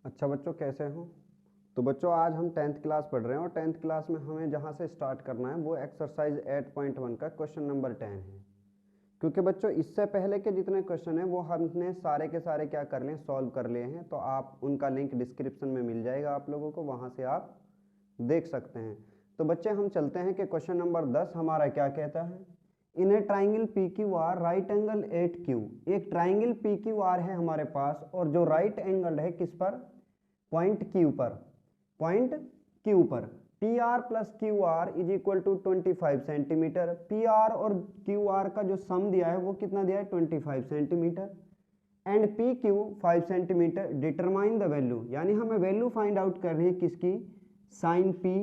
अच्छा बच्चों, कैसे हो? तो बच्चों, आज हम 10th क्लास पढ़ रहे हैं और 10th क्लास में हमें जहाँ से स्टार्ट करना है वो एक्सरसाइज 8.1 का क्वेश्चन नंबर 10 है। क्योंकि बच्चों इससे पहले के जितने क्वेश्चन हैं वो हमने सारे के सारे क्या कर लिए, सॉल्व कर लिए हैं। तो आप उनका लिंक डिस्क्रिप्शन में मिल जाएगा आप लोगों को, वहाँ से आप देख सकते हैं। तो बच्चे हम चलते हैं कि क्वेश्चन नंबर 10 हमारा क्या कहता है। In a triangle P Q R right angle at Q. एक ट्राइंगल पी क्यू आर है हमारे पास और जो राइट एंगल है किस पर, पॉइंट क्यू पर। पॉइंट क्यू पर P R plus Q R is equal to 25 centimetre. P R और क्यू आर का जो सम दिया है वो कितना दिया है, 25 centimetre. And P Q 5 centimetre. Determine the value, यानी हमें वैल्यू फाइंड आउट करनी है किसकी, sine P,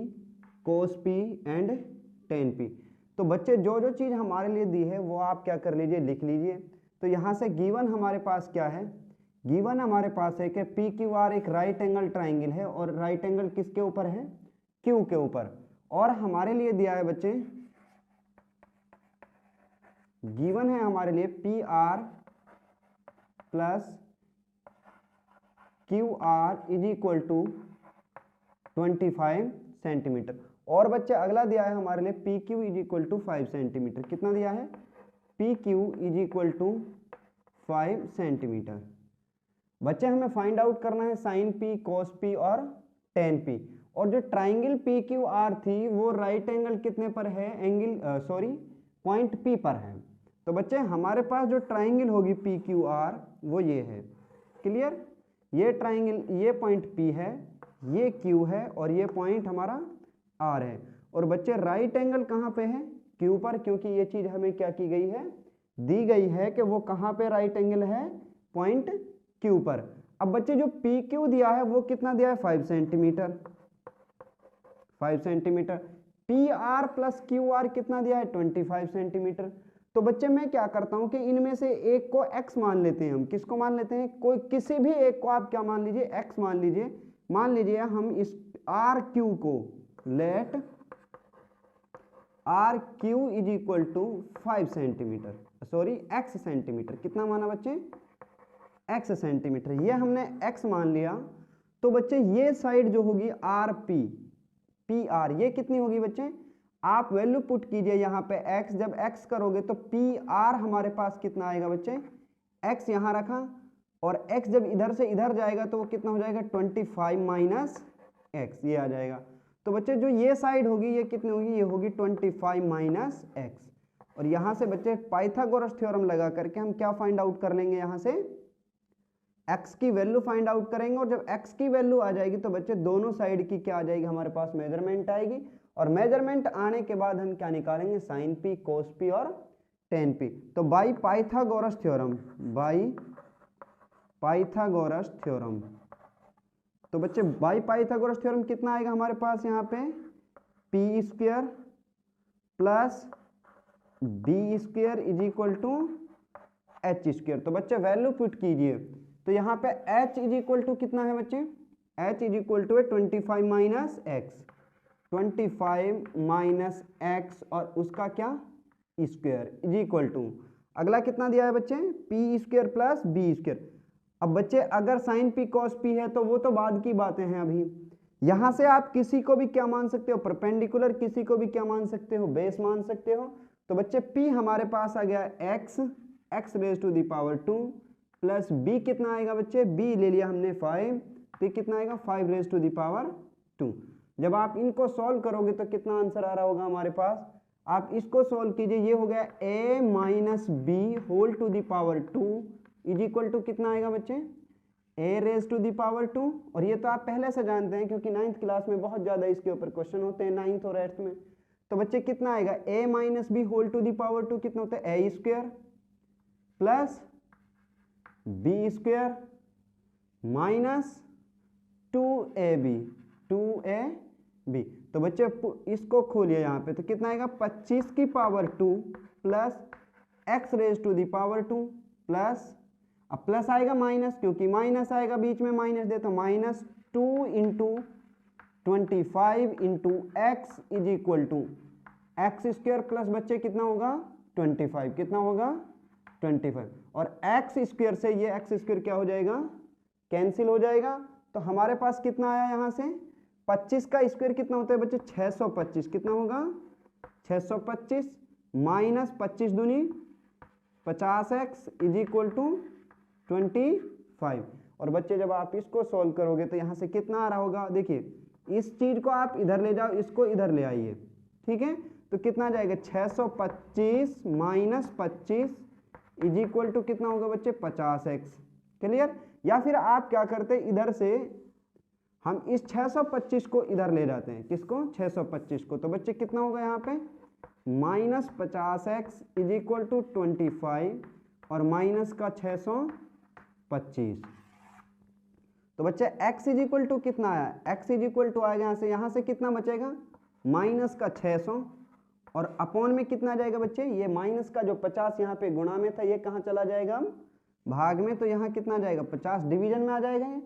cos P and tan P. तो बच्चे जो जो चीज़ हमारे लिए दी है वो आप क्या कर लीजिए, लिख लीजिए। तो यहाँ से गिवन हमारे पास क्या है, गिवन हमारे पास है कि पी क्यू आर एक राइट एंगल ट्राइंगल है और राइट एंगल किसके ऊपर है, क्यू के ऊपर। और हमारे लिए दिया है बच्चे, गिवन है हमारे लिए P R plus Q R is equal to 25 centimetre. और बच्चे अगला दिया है हमारे लिए P Q is equal to 5 centimetre. कितना दिया है, P Q is equal to 5 centimetre. बच्चे हमें फाइंड आउट करना है साइन पी, कॉस पी और टेन पी। और जो ट्राइंगल पी क्यू आर थी वो राइट एंगल कितने पर है, पॉइंट पी पर है। तो बच्चे हमारे पास जो ट्राइंगल होगी पी क्यू आर वो ये है। क्लियर, ये ट्राइंगल, ये पॉइंट पी है, ये क्यू है और ये पॉइंट हमारा आर है। और बच्चे राइट एंगल कहाँ पे है, क्यू पर, क्योंकि ये चीज हमें क्या की गई है, दी गई है कि वो कहाँ पे राइट एंगल है, पॉइंट क्यू पर। अब बच्चे जो पी क्यू दिया है वो कितना दिया है, 5 centimetre. 5 centimetre. P R plus Q are कितना दिया है, 25 सेंटीमीटर। तो बच्चे मैं क्या करता हूं कि इनमें से एक को x मान लेते हैं। हम किसको मान लेते हैं, कोई किसी भी एक को आप क्या मान लीजिए, x मान लीजिए। मान लीजिए हम इस आर क्यू को, let R Q is equal to 5 centimetre, sorry x centimetre. कितना माना बच्चे, x सेंटीमीटर। ये हमने x मान लिया। तो बच्चे ये साइड जो होगी आर पी, पी आर, ये कितनी होगी बच्चे, आप वैल्यू पुट कीजिए यहाँ पे x। जब x करोगे तो पी आर हमारे पास कितना आएगा बच्चे, x यहाँ रखा और x जब इधर से इधर जाएगा तो वो कितना हो जाएगा, 25 माइनस x, ये आ जाएगा। तो बच्चे जो ये साइड होगी ये कितनी होगी, ये होगी 25 माइनस x। और यहाँ से बच्चे पाइथागोरस थ्योरम लगा करके हम क्या फाइंड आउट कर लेंगे, यहाँ से x की वैल्यू फाइंड आउट करेंगे। और जब x की वैल्यू आ जाएगी तो बच्चे दोनों साइड की क्या आ जाएगी, हमारे पास मेजरमेंट आएगी। और मेजरमेंट आने के बाद हम क्या निकालेंगे, साइन पी, कोस पी और टेन पी। तो by Pythagoras theorem, by Pythagoras theorem. तो बच्चे बाई पाइथागोरस थ्योरम कितना आएगा हमारे पास, यहाँ पे P square plus B square is equal to H square. तो बच्चे वैल्यू पुट कीजिए। तो यहाँ पे h इज इक्वल टू कितना है बच्चे, h इज इक्वल टू है 25 माइनस एक्स, 25 माइनस एक्स और उसका क्या, स्क्वायर इज इक्वल टू, अगला कितना दिया है बच्चे, P square plus B square. अब बच्चे अगर साइन पी कॉस पी है तो वो तो बाद की बातें हैं। अभी यहाँ से आप किसी को भी क्या मान सकते हो, परपेंडिकुलर, किसी को भी क्या मान सकते हो, बेस मान सकते हो। तो बच्चे p हमारे पास आ गया x raise to the power 2 प्लस b कितना आएगा बच्चे, b ले लिया हमने 5, तो कितना आएगा 5 रेज टू दी पावर 2। जब आप इनको सॉल्व करोगे तो कितना आंसर आ रहा होगा हमारे पास, आप इसको सॉल्व कीजिए, ये हो गया a minus B whole to the power 2 is equal to कितना आएगा बच्चे, a raise to the power 2। और ये तो आप पहले से जानते हैं क्योंकि 9th क्लास में बहुत ज्यादा इसके ऊपर क्वेश्चन होते हैं, 9th और 8th में। तो बच्चे कितना आएगा, a minus B whole to the power 2 कितना होता है, a square plus B square minus 2ab, 2ab। तो बच्चे इसको खोलिए यहाँ पे, तो कितना आएगा 25 की पावर 2 प्लस x raise to the power 2 plus, अब प्लस आएगा माइनस, क्योंकि माइनस आएगा बीच में माइनस दे, तो minus 2 into 25 into X is equal to X square plus बच्चे कितना होगा 25, कितना होगा 25। और एक्स स्क्वायर से ये एक्स स्क्वायर क्या हो जाएगा, कैंसिल हो जाएगा। तो हमारे पास कितना आया यहाँ से, 25 का स्क्वायर कितना होता है बच्चे, 625, कितना होगा 625 माइनस 25 दूनी 50x इज इक्वल टू 25। और बच्चे जब आप इसको सॉल्व करोगे तो यहाँ से कितना आ रहा होगा, देखिए इस चीज को आप इधर ले जाओ, इसको इधर ले आइए, ठीक है, तो कितना जाएगा 625 माइनस 25 इज इक्वल टू कितना होगा बच्चे 50x। क्लियर। या फिर आप क्या करते हैं, इधर से हम इस 625 को इधर ले जाते हैं, किसको 625 को, तो बच्चे कितना होगा यहाँ पे minus 50x is equal to 25 और माइनस का 625। तो बच्चे x इज इक्वल टू कितना आया, x इज इक्वल टू आएगा यहाँ से कितना बचेगा माइनस का 600 और अपॉन में कितना जाएगा बच्चे, ये माइनस का जो 50 यहाँ पे गुणा में था ये कहाँ चला जाएगा भाग में, तो यहाँ कितना जाएगा 50 डिवीजन में आ जाएगा ये,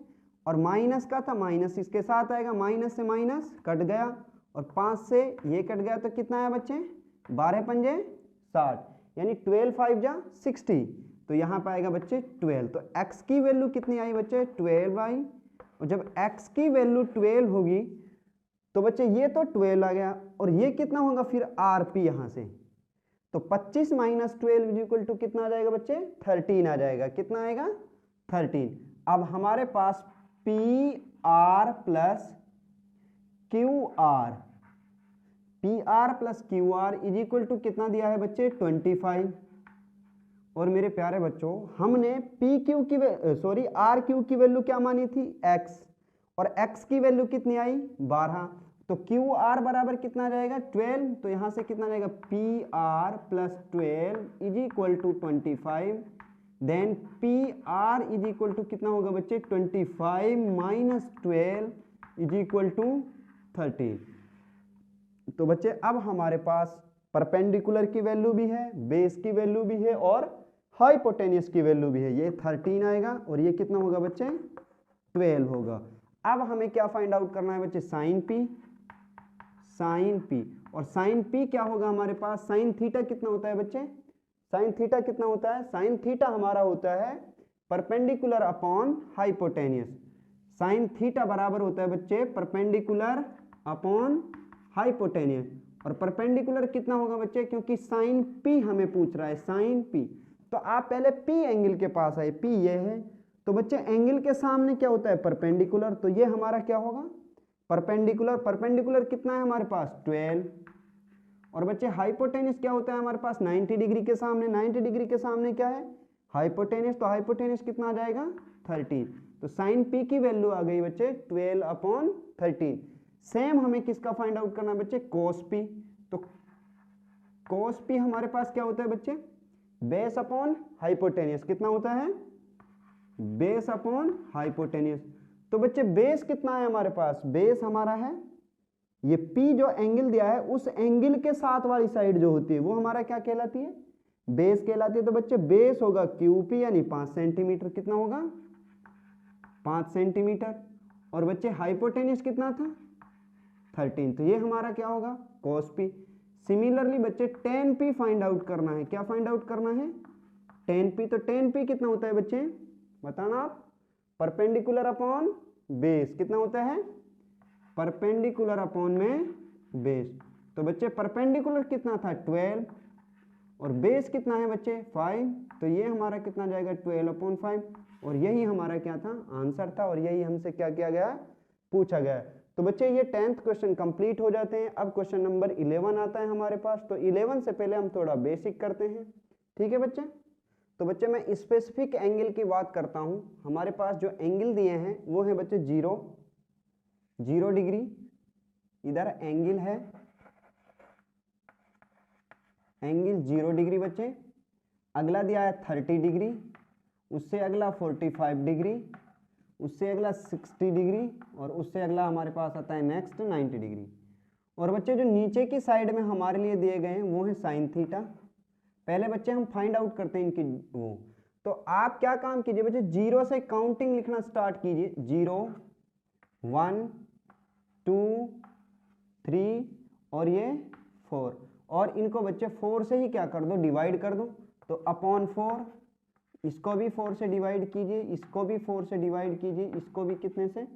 और माइनस का था माइनस इसके साथ आएगा, माइनस से माइनस कट गया और 5 से ये कट गया, तो कितना आया बच्चे 12 पंजे 60, यानी 12 5 जा 60, तो यहाँ पे आएगा बच्चे 12। तो x की वैल्यू कितनी आई बच्चे 12 आई, और जब x की वैल्यू 12 होगी तो बच्चे ये तो 12 आ गया और ये कितना होगा फिर rp यहाँ से, तो 25 माइनस 12 इज इक्वल टू कितना आ जाएगा बच्चे 13 आ जाएगा, कितना आएगा 13। अब हमारे पास P R plus Q R is equal to कितना दिया है बच्चे 25। और मेरे प्यारे बच्चों हमने पी क्यू की आर क्यू की वैल्यू क्या मानी थी x, और x की वैल्यू कितनी आई 12, तो क्यू आर बराबर कितना आ जाएगा 12, तो यहाँ से कितना जाएगा P R plus 12 is equal to 25, then P R is equal to कितना होगा बच्चे 25 माइनस 12 इज इक्वल टू 13। तो बच्चे अब हमारे पास परपेंडिकुलर की वैल्यू भी है, बेस की वैल्यू भी है और हाइपोटेन्यूस की वैल्यू भी है, ये 13 आएगा और ये कितना होगा बच्चे 12 होगा। अब हमें क्या फाइंड आउट करना है बच्चे साइन पी, और साइन पी क्या होगा हमारे पास, साइन थीटा कितना होता है बच्चे, साइन थीटा कितना होता है, साइन थीटा हमारा होता है perpendicular upon hypotenuse, sine theta बराबर होता है बच्चे परपेंडिकुलर अपॉन हाइपोटेन्यूस, और परपेंडिकुलर कितना होगा बच्चे, क्योंकि साइन पी हमें पूछ रहा है साइन पी, तो आप पहले पी एंगल के पास आए, पी ये है, तो बच्चे एंगल के सामने क्या होता है परपेंडिकुलर, तो ये हमारा क्या होगा परपेंडिकुलर कितना है हमारे पास 12, और बच्चे हाइपोटेन्यूस क्या होता है हमारे पास 90 डिग्री के सामने, 90 डिग्री के सामने क्या है हाइपोटेन्यूस, तो हाइपोटेन्यूस कितना आ जाएगा 13, तो साइन पी की वैल्यू आ गई बच्चे 12/13। सेम हमें किसका फाइंड आउट करना है बच्चे कोस पी, तो कोस पी हमारे पास क्या होता है बच्चे बेस अपॉन हाइपोटेन्यूस, कितना होता है बेस अपॉन हाइपोटेन्यूस, तो बच्चे बेस कितना है हमारे पास, बेस हमारा है ये P जो एंगल दिया है उस एंगल के साथ वाली साइड जो होती है वो हमारा क्या कहलाती है बेस कहलाती है, तो बच्चे बेस होगा QP यानी 5 सेंटीमीटर, कितना होगा 5 सेंटीमीटर, और बच्चे हाइपोटेन्यूस कितना था 13, तो ये हमारा क्या होगा cos P। सिमिलरली बच्चे tan P फाइंड आउट करना है, क्या फाइंड आउट करना है tan P, तो tan P कितना होता है बच्चे बताना आप, परपेंडिकुलर अपॉन बेस, कितना होता है परपेंडिकुलर अपॉन में बेस, तो बच्चे परपेंडिकुलर कितना था 12 और बेस कितना है बच्चे 5, तो ये हमारा कितना जाएगा 12/5, और यही हमारा क्या था आंसर था, और यही हमसे क्या किया गया पूछा गया। तो बच्चे ये 10th क्वेश्चन कंप्लीट हो जाते हैं। अब क्वेश्चन नंबर 11 आता है हमारे पास, तो 11 से पहले हम थोड़ा बेसिक करते हैं, ठीक है बच्चे। तो बच्चे मैं स्पेसिफिक एंगल की बात करता हूं, हमारे पास जो एंगल दिए हैं वो है बच्चे 0 डिग्री, इधर एंगल है एंगल 0 डिग्री बच्चे, अगला दिया है 30 डिग्री, उससे अगला 45 डिग्री, उससे अगला 60 डिग्री, और उससे अगला हमारे पास आता है नेक्स्ट 90 डिग्री। और बच्चे जो नीचे की साइड में हमारे लिए दिए गए हैं वो है साइन थीटा। पहले बच्चे हम फाइंड आउट करते हैं इनकी वो, तो आप क्या काम कीजिए बच्चे 0 से काउंटिंग लिखना स्टार्ट कीजिए, 0 1 2 3 और ये 4, और इनको बच्चे 4 से ही क्या कर दो डिवाइड कर दो, तो अपॉन 4, इसको भी 4 से डिवाइड कीजिए, इसको भी 4 से डिवाइड कीजिए, इसको भी कितने से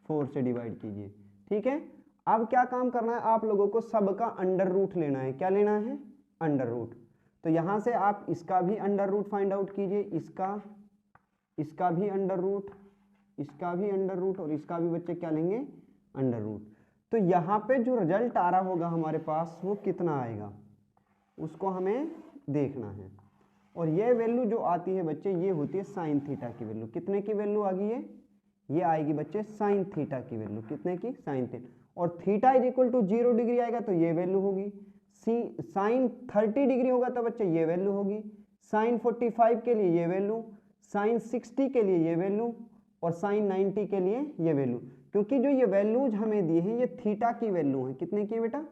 4 से डिवाइड कीजिए। ठीक है, अब क्या काम करना है आप लोगों को, सबका अंडर रूट लेना है। क्या लेना है? Under root. तो यहाँ से आप इसका भी अंडर रूट फाइंड आउट कीजिए, इसका भी अंडर रूट, इसका भी अंडर रूट, और इसका भी बच्चे क्या लेंगे? Under root. तो यहाँ पे जो रिजल्ट आ रहा होगा हमारे पास वो कितना आएगा उसको हमें देखना है। और ये वैल्यू जो आती है बच्चे ये होती है साइन थीटा की वैल्यू। कितने की वैल्यू आ गई है? ये आएगी बच्चे साइन थीटा की वैल्यू। कितने की? Sine theta. और theta is equal to 0 degree आएगा तो ये वैल्यू होगी। साइन 30 डिग्री होगा तो बच्चे ये वैल्यू होगी। साइन 45 के लिए ये वैल्यू, साइन 60 के लिए ये वैल्यू, और साइन 90 के लिए ये वैल्यू। क्योंकि जो ये वैल्यूज हमें दी है ये थीटा की वैल्यू है। कितने की बेटा?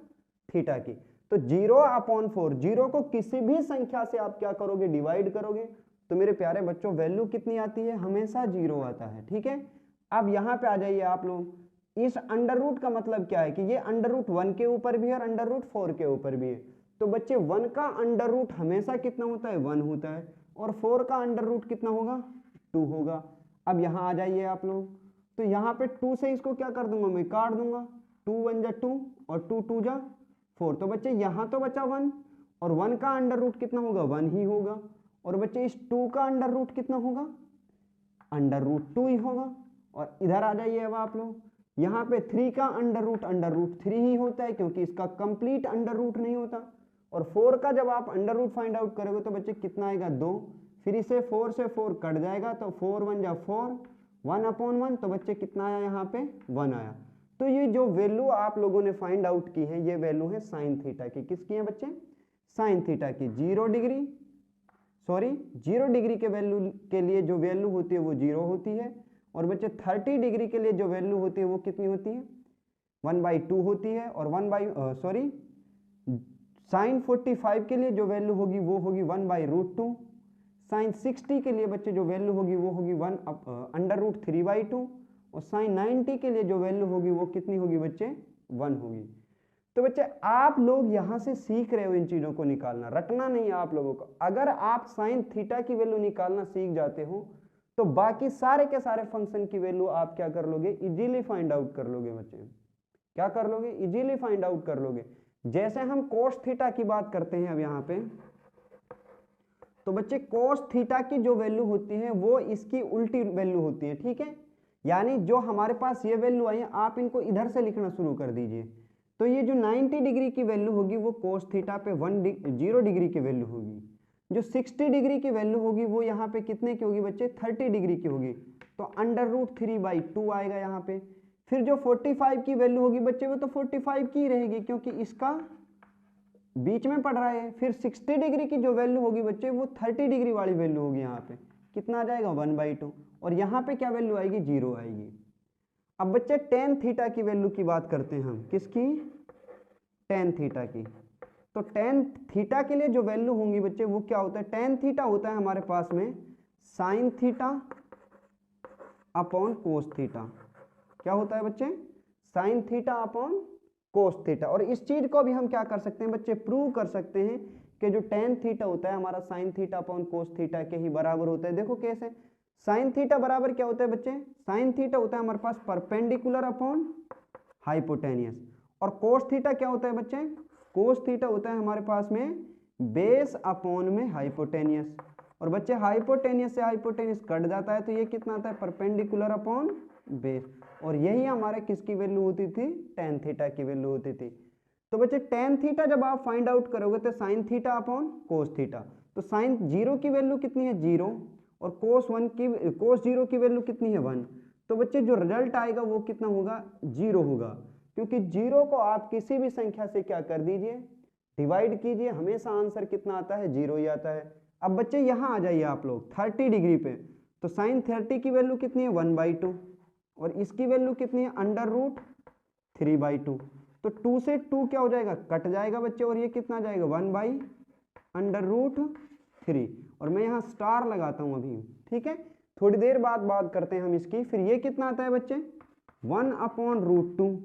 थीटा की। तो 0/4, 0 को किसी भी संख्या से आप क्या करोगे? डिवाइड करोगे। तो मेरे प्यारे बच्चों वैल्यू कितनी आती है? हमेशा 0 आता है। ठीक है, अब यहाँ पे आ जाइए आप लोग। इस अंडर रूट का मतलब क्या है कि ये अंडर रूट 1 के ऊपर भी है और अंडर रूट 4 के ऊपर भी है। तो बच्चे 1 का अंडर रूट हमेशा कितना होता है? 1 होता है। और 4 का अंडर रूट कितना होगा? 2 होगा। अब यहाँ आ जाइए आप लोग। तो यहाँ पे 2 से इसको क्या कर दूंगा? मैं काट दूंगा। 2 1 जा 2 और 2 2 जा 4। तो बच्चे यहाँ तो बचा 1, और 1 का अंडर रूट कितना होगा? 1 ही होगा। और बच्चे इस 2 का अंडर रूट कितना होगा? अंडर रूट 2 ही होगा। और इधर आ जाइए अब आप लोग। यहाँ पे 3 का अंडर रूट 3 ही होता है क्योंकि इसका कंप्लीट अंडर रूट नहीं होता। और 4 का जब आप अंडर रूट फाइंड आउट करोगे तो बच्चे कितना आएगा? 2। फिर इसे 4 से 4 कट जाएगा तो 4 1 जा 4, 1/1। तो बच्चे कितना आया? यहाँ पे 1 आया। तो ये जो वैल्यू आप लोगों ने फाइंड आउट की है ये वैल्यू है साइन थीटा की। किसकी है बच्चे? साइन थीटा की। 0 डिग्री के वैल्यू के लिए जो वैल्यू होती है वो 0 होती है। और बच्चे 30 डिग्री के लिए जो वैल्यू होती है वो कितनी होती है? 1/2 होती है। और साइन 45 के लिए जो वैल्यू होगी वो होगी 1/√2। साइन 60 के लिए बच्चे जो वैल्यू होगी वो होगी 1/√3/2। और साइन 90 के लिए जो वैल्यू होगी वो कितनी होगी बच्चे? 1 होगी। तो बच्चे आप लोग यहाँ से सीख रहे हो इन चीज़ों को निकालना, रटना नहीं है आप लोगों को। अगर आप साइन थीटा की वैल्यू निकालना सीख जाते हो तो बाकी सारे के सारे फंक्शन की वैल्यू आप क्या कर लोगे? इजीली फाइंड आउट कर लोगे बच्चे। क्या कर लोगे? इजीली फाइंड आउट कर लोगे। जैसे हम कोस थीटा की बात करते हैं अब यहाँ पे, तो बच्चे कोस थीटा की जो वैल्यू होती है वो इसकी उल्टी वैल्यू होती है। ठीक है, यानी जो हमारे पास ये वैल्यू आई है आप इनको इधर से लिखना शुरू कर दीजिए। तो ये जो 90 डिग्री की वैल्यू होगी वो कोस थीटा पे 0 डिग्री की वैल्यू होगी। जो 60 डिग्री की वैल्यू होगी वो यहाँ पे कितने की होगी बच्चे? 30 डिग्री की होगी। तो अंडर√3/2 आएगा यहाँ पे। फिर जो 45 की वैल्यू होगी बच्चे वो तो 45 की रहेगी क्योंकि इसका बीच में पड़ रहा है। फिर 60 डिग्री की जो वैल्यू होगी बच्चे वो 30 डिग्री वाली वैल्यू होगी। यहाँ पे कितना आ जाएगा? 1/2। और यहाँ पे क्या वैल्यू आएगी? 0 आएगी। अब बच्चे टेन थीटा की वैल्यू की बात करते हैं हम। किसकी? टेन थीटा की। तो टेन थीटा के लिए जो वैल्यू होंगी बच्चे वो क्या होता है? टेन थीटा होता है हमारे पास में sine theta upon cos theta. क्या होता है बच्चे? Sine theta upon cos theta. और इस चीज को भी हम क्या कर सकते हैं बच्चे? प्रूव कर सकते हैं कि जो टेन थीटा होता है हमारा sine theta upon cos theta के ही बराबर होता है। देखो कैसे? साइन थीटा बराबर क्या होता है बच्चे? साइन थीटा होता है हमारे पास परपेंडिकुलर अपॉन हाइपोटेनियस। और कोस थीटा क्या होता है बच्चे? कोस थीटा होता है हमारे पास में बेस अपॉन में हाइपोटेनियस। और बच्चे हाइपोटेनियस से हाइपोटेनियस कट जाता है तो ये कितना आता है? Perpendicular upon base. और यही हमारे किसकी वैल्यू होती थी? टेन थीटा की वैल्यू होती थी। तो बच्चे टेन थीटा जब आप फाइंड आउट करोगे तो sine theta upon cos theta. तो साइन 0 की वैल्यू कितनी है? 0। और कोस 0 की वैल्यू कितनी है? 1। तो बच्चे जो रिजल्ट आएगा वो कितना होगा? 0 होगा। क्योंकि 0 को आप किसी भी संख्या से क्या कर दीजिए? डिवाइड कीजिए, हमेशा आंसर कितना आता है? 0 ही आता है। अब बच्चे यहाँ आ जाइए आप लोग 30 डिग्री पे। तो साइन 30 की वैल्यू कितनी है? 1/2। और इसकी वैल्यू कितनी है? अंडर√3/2। तो 2 से 2 क्या हो जाएगा? कट जाएगा बच्चे। और ये कितना जाएगा? 1/√3। और मैं यहाँ स्टार लगाता हूँ अभी। ठीक है, थोड़ी देर बाद बात करते हैं हम इसकी। फिर ये कितना आता है बच्चे? 1/√2।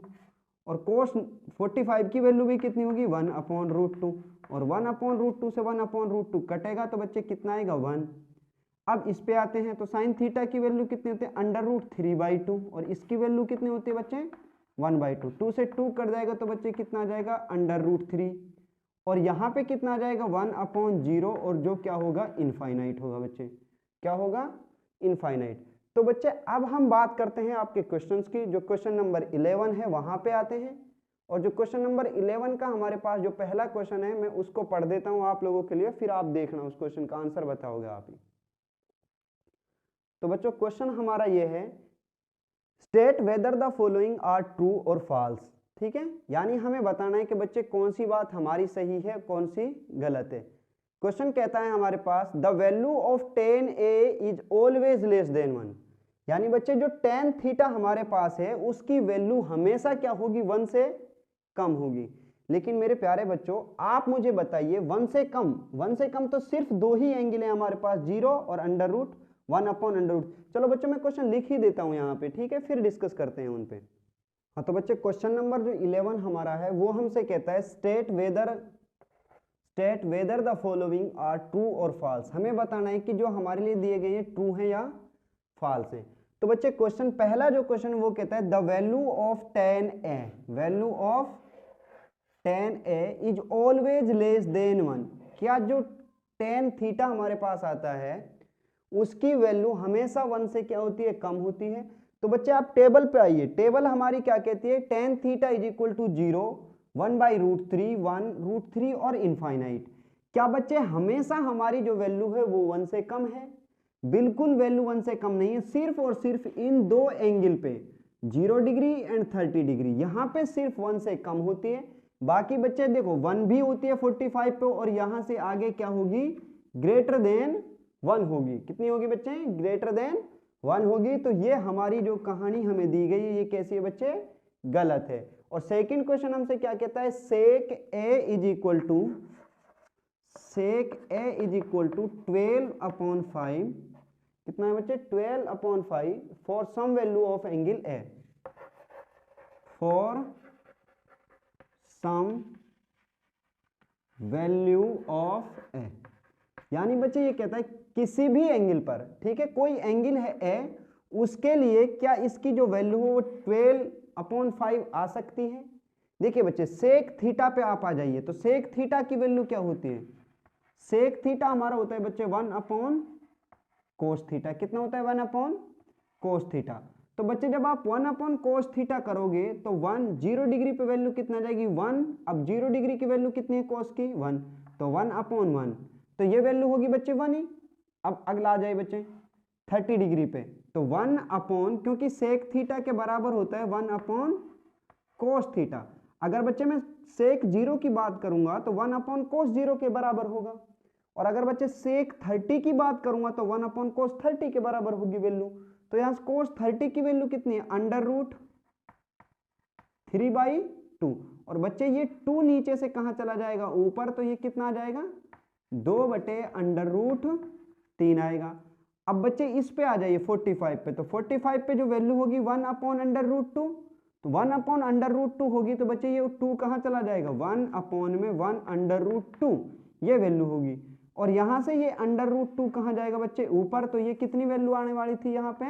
और कोस 45 की वैल्यू भी कितनी होगी? 1/√2। और 1/√2 से 1/√2 कटेगा तो बच्चे कितना आएगा? 1। अब इस पे आते हैं तो साइन थीटा की वैल्यू कितनी होती है √3/2 और इसकी वैल्यू कितनी होती है बच्चे 1/2। 2 से 2 कट जाएगा तो बच्चे कितना आ जाएगा √3 और यहाँ पे कितना आ जाएगा 1/0 और जो क्या होगा इनफाइनाइट होगा बच्चे, क्या होगा इनफाइनाइट। तो बच्चे अब हम बात करते हैं आपके क्वेश्चंस की। जो क्वेश्चन नंबर 11 है वहां पे आते हैं और जो क्वेश्चन नंबर 11 का हमारे पास जो पहला क्वेश्चन है मैं उसको पढ़ देता हूं आप लोगों के लिए, फिर आप देखना उस क्वेश्चन का आंसर बताओगे आप ही। तो बच्चों क्वेश्चन हमारा ये है state whether the following are true और फॉल्स। ठीक है, यानी हमें बताना है कि बच्चे कौन सी बात हमारी सही है कौन सी गलत है। क्वेश्चन कहता है हमारे पास the value of tan a is always less than 1, यानी बच्चे जो tan थीटा हमारे पास है उसकी वैल्यू हमेशा क्या होगी 1 से कम होगी। लेकिन मेरे प्यारे बच्चों आप मुझे बताइए 1 से कम तो सिर्फ दो ही एंगल है हमारे पास, 0 और √1/√। चलो बच्चों मैं क्वेश्चन लिख ही देता हूं यहाँ पे, ठीक है, फिर डिस्कस करते हैं उन पे। हाँ तो बच्चे क्वेश्चन नंबर जो 11 हमारा है वो हमसे कहता है state whether the following are true और फॉल्स। हमें बताना है कि जो हमारे लिए दिए गए हैं ट्रू है या फॉल्स है। तो बच्चे क्वेश्चन पहला जो क्वेश्चन वो कहता है the value of tan a is always less than 1, क्या जो tan थीटा हमारे पास आता है उसकी वैल्यू हमेशा 1 से क्या होती है कम होती है। तो बच्चे आप टेबल पे आइए, टेबल हमारी क्या कहती है tan theta is equal to 0, 1/√3 और इनफाइनाइट। क्या बच्चे हमेशा हमारी जो वैल्यू है वो 1 से कम है? बिल्कुल वैल्यू 1 से कम नहीं है, सिर्फ और सिर्फ इन दो एंगल पे 0 डिग्री एंड 30 डिग्री यहाँ पे सिर्फ 1 से कम होती है। बाकी बच्चे देखो 1 भी होती है 45 पे और यहां से आगे क्या होगी ग्रेटर देन 1 होगी। कितनी होगी बच्चे ग्रेटर देन 1 होगी। तो ये हमारी जो कहानी हमें दी गई है ये कैसी है बच्चे गलत है। और सेकंड क्वेश्चन हमसे क्या कहता है sec a is equal to 12/5, कितना है बच्चे 12/5 for some value of angle a, for some value of a। यानी बच्चे ये कहता है किसी भी एंगल पर, ठीक है, कोई एंगल है a, उसके लिए क्या इसकी जो वैल्यू हो वो 12/5 आ सकती है। देखिए बच्चे सेक थीटा पे आप आ जाइए, तो सेक थीटा की वैल्यू क्या होती है, सेक थीटा हमारा होता है बच्चे 1/cos थीटा। कितना होता है 1/cos थीटा। तो बच्चे जब आप 1/cos थीटा करोगे तो 0 डिग्री पे वैल्यू कितना जाएगी 1। अब 0 डिग्री की वैल्यू कितनी है cos की 1, तो 1/1, तो ये वैल्यू होगी बच्चे 1 ही। अब अगला आ जाए बच्चे 30 डिग्री पे, तो 1/, क्योंकि सेक थीटा के बराबर होता है 1/cos थीटा। अगर बच्चे मैं सेक 0 की बात करूंगा तो 1/cos 0 के बराबर होगा, और अगर बच्चे सेक 30 की बात करूंगा तो 1/cos 30 के बराबर होगी वैल्यू। तो यहां cos 30 की वैल्यू कितनी है √3/2, और बच्चे ये 2 नीचे से कहां चला जाएगा ऊपर, तो ये कितना आ जाएगा 2/√3 आएगा। अब बच्चे इस पे आ जाइए 45 पे, तो 45 पे जो वैल्यू होगी 1/√2, तो 1/√2 होगी, तो बच्चे ये 2 कहां चला जाएगा 1/1/√2 ये वैल्यू होगी, और यहां से ये √2 कहां जाएगा बच्चे ऊपर, तो ये कितनी वैल्यू आने वाली थी यहाँ पे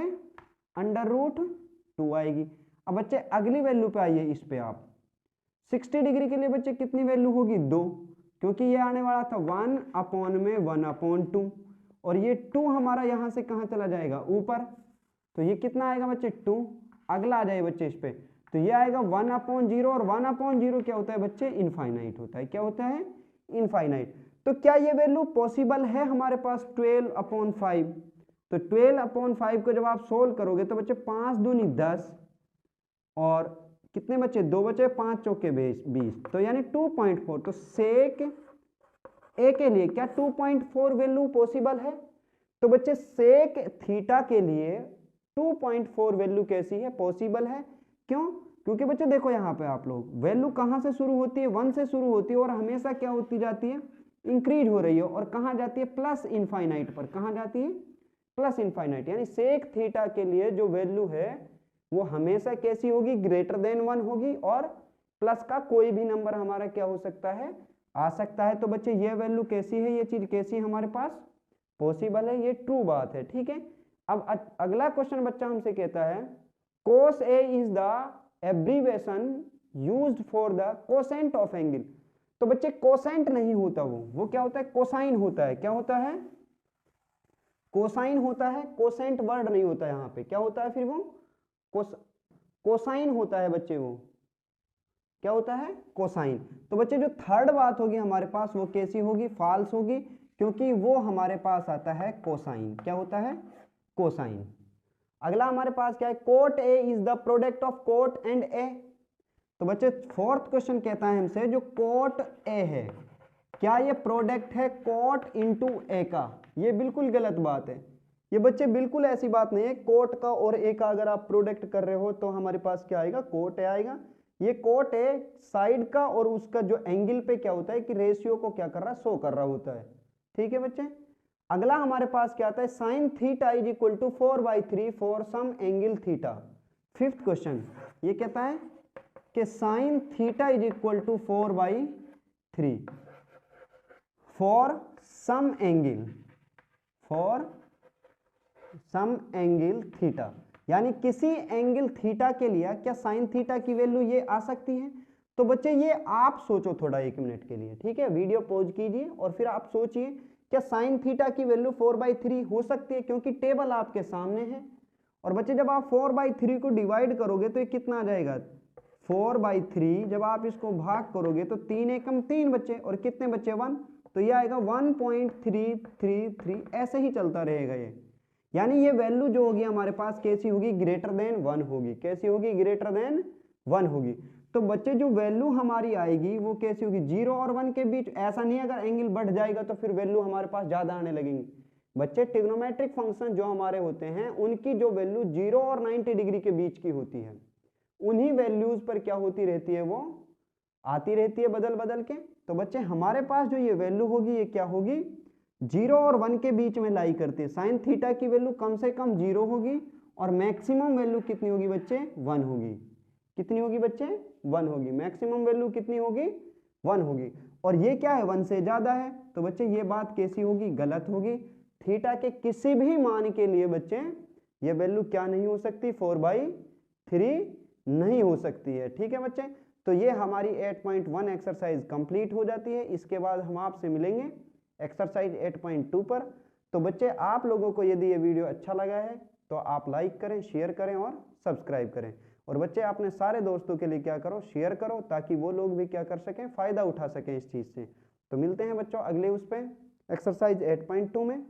√2 आएगी। अब बच्चे अगली वैल्यू पे आइए, इस पे आप 60 डिग्री के लिए बच्चे कितनी वैल्यू होगी 2, क्योंकि ये आने वाला था 1/1/2, और ये 2 हमारा यहां से कहां चला जाएगा ऊपर, तो ये कितना आएगा बच्चे 2। अगला आ जाए बच्चे इस पे, तो ये आएगा 1/0, और 1/0 क्या होता है बच्चे इनफाइनाइट होता है। क्या होता है इनफाइनाइट। तो क्या ये वैल्यू पॉसिबल है हमारे पास 12/5, तो 12/5 को जब आप सोल्व करोगे तो बच्चे 5 दूनी 10, और कितने बच्चे 2 बचे 5 चौके 20, तो यानी 2.4। तो सेक ए के लिए क्या 2.4 वैल्यू पॉसिबल है। तो बच्चे सेक थीटा के लिए 2.4 वैल्यू कैसी है पॉसिबल है। क्यों, क्योंकि बच्चे देखो यहाँ पे आप लोग वैल्यू कहाँ से शुरू होती है 1 से शुरू होती है, और हमेशा क्या होती जाती है इंक्रीज हो रही है, और कहाँ जाती है प्लस इनफाइनाइट पर, कहाँ जाती है प्लस इनफाइनाइट। यानी सेक थीटा के लिए जो वैल्यू है वो हमेशा कैसी होगी ग्रेटर देन 1 होगी, और प्लस का कोई भी नंबर हमारा क्या हो सकता है आ सकता है। तो बच्चे ये वैल्यू कैसी है, ये चीज कैसी है हमारे पास पॉसिबल है, ये ट्रू बात है। ठीक है, अब अगला क्वेश्चन बच्चा हमसे कहता है cos A is the abbreviation used for the quotient of angle. तो बच्चे कोसेंट नहीं होता, वो क्या होता है, कोसाइन होता है। क्या होता है, कोसाइन होता है, कोसेंट वर्ड नहीं होता यहाँ पे। क्या होता है फिर वो, कोसाइन होता है बच्चे, वो क्या होता है, कोसाइन। तो बच्चे जो थर्ड बात होगी हमारे पास वो कैसी होगी, फॉल्स होगी, क्योंकि वो हमारे पास आता है कोसाइन। क्या होता है, कोसाइन। अगला हमारे पास क्या है, cot A is the product of cot and A. तो बच्चे फोर्थ क्वेश्चन कहता है हमसे जो कोट ए है, क्या ये प्रोडक्ट है कोट इंटू ए का? ये बिल्कुल गलत बात है। ये बच्चे बिल्कुल ऐसी बात नहीं है। कोट का और ए का अगर आप प्रोडक्ट कर रहे हो तो हमारे पास क्या आएगा, कोट ए आएगा। ये कोट ए साइड का और उसका जो एंगल पे क्या होता है कि रेशियो को क्या कर रहा है, शो कर रहा होता है। ठीक है बच्चे, अगला हमारे पास क्या आता है, sine theta is equal to 4/3 for some angle theta. Fifth question ये कहता है कि sine theta is equal to 4/3 for some angle theta, यानी किसी एंगल थीटा के लिए क्या साइन थीटा की वैल्यू ये आ सकती है? तो बच्चे ये आप सोचो थोड़ा 1 मिनट के लिए। ठीक है, वीडियो पॉज कीजिए और फिर आप सोचिए क्या साइन थीटा की वैल्यू 4/3 हो सकती है, क्योंकि टेबल आपके सामने है। और बच्चे जब आप 4/3 को डिवाइड करोगे तो ये कितना आ जाएगा, 4/3 जब आप इसको भाग करोगे तो 3 एकम 3 बच्चे, और कितने बच्चे 1, तो ये आएगा 1.333, ऐसे ही चलता रहेगा ये। यानी ये वैल्यू जो होगी हमारे पास कैसी होगी, ग्रेटर देन 1 होगी। कैसी होगी, ग्रेटर देन 1 होगी। तो बच्चे जो वैल्यू हमारी आएगी वो कैसी होगी, 0 और 1 के बीच। ऐसा नहीं अगर एंगल बढ़ जाएगा तो फिर वैल्यू हमारे पास ज्यादा आने लगेंगी। बच्चे ट्रिग्नोमेट्रिक फंक्शन जो हमारे होते हैं उनकी जो वैल्यू 0 और 90 डिग्री के बीच की होती है, उन्हीं वैल्यूज पर क्या होती रहती है, वो आती रहती है बदल बदल के। तो बच्चे हमारे पास जो ये वैल्यू होगी ये क्या होगी, 0 और 1 के बीच में लाई करती है। साइन थीटा की वैल्यू कम से कम 0 होगी और मैक्सिमम वैल्यू कितनी होगी बच्चे, 1 होगी। कितनी होगी बच्चे, 1 होगी। मैक्सिमम वैल्यू कितनी होगी, 1 होगी। और ये क्या है, 1 से ज्यादा है। तो बच्चे ये बात कैसी होगी, गलत होगी। थीटा के किसी भी मान के लिए बच्चे ये वैल्यू क्या नहीं हो सकती, 4/3 नहीं हो सकती है। ठीक है बच्चे, तो ये हमारी 8.1 एक्सरसाइज कंप्लीट हो जाती है। इसके बाद हम आपसे मिलेंगे एक्सरसाइज 8.2 पर। तो बच्चे आप लोगों को यदि ये वीडियो अच्छा लगा है तो आप लाइक करें, शेयर करें और सब्सक्राइब करें। और बच्चे अपने सारे दोस्तों के लिए क्या करो, शेयर करो, ताकि वो लोग भी क्या कर सकें, फ़ायदा उठा सकें इस चीज़ से। तो मिलते हैं बच्चों अगले उस पर एक्सरसाइज 8.2 में।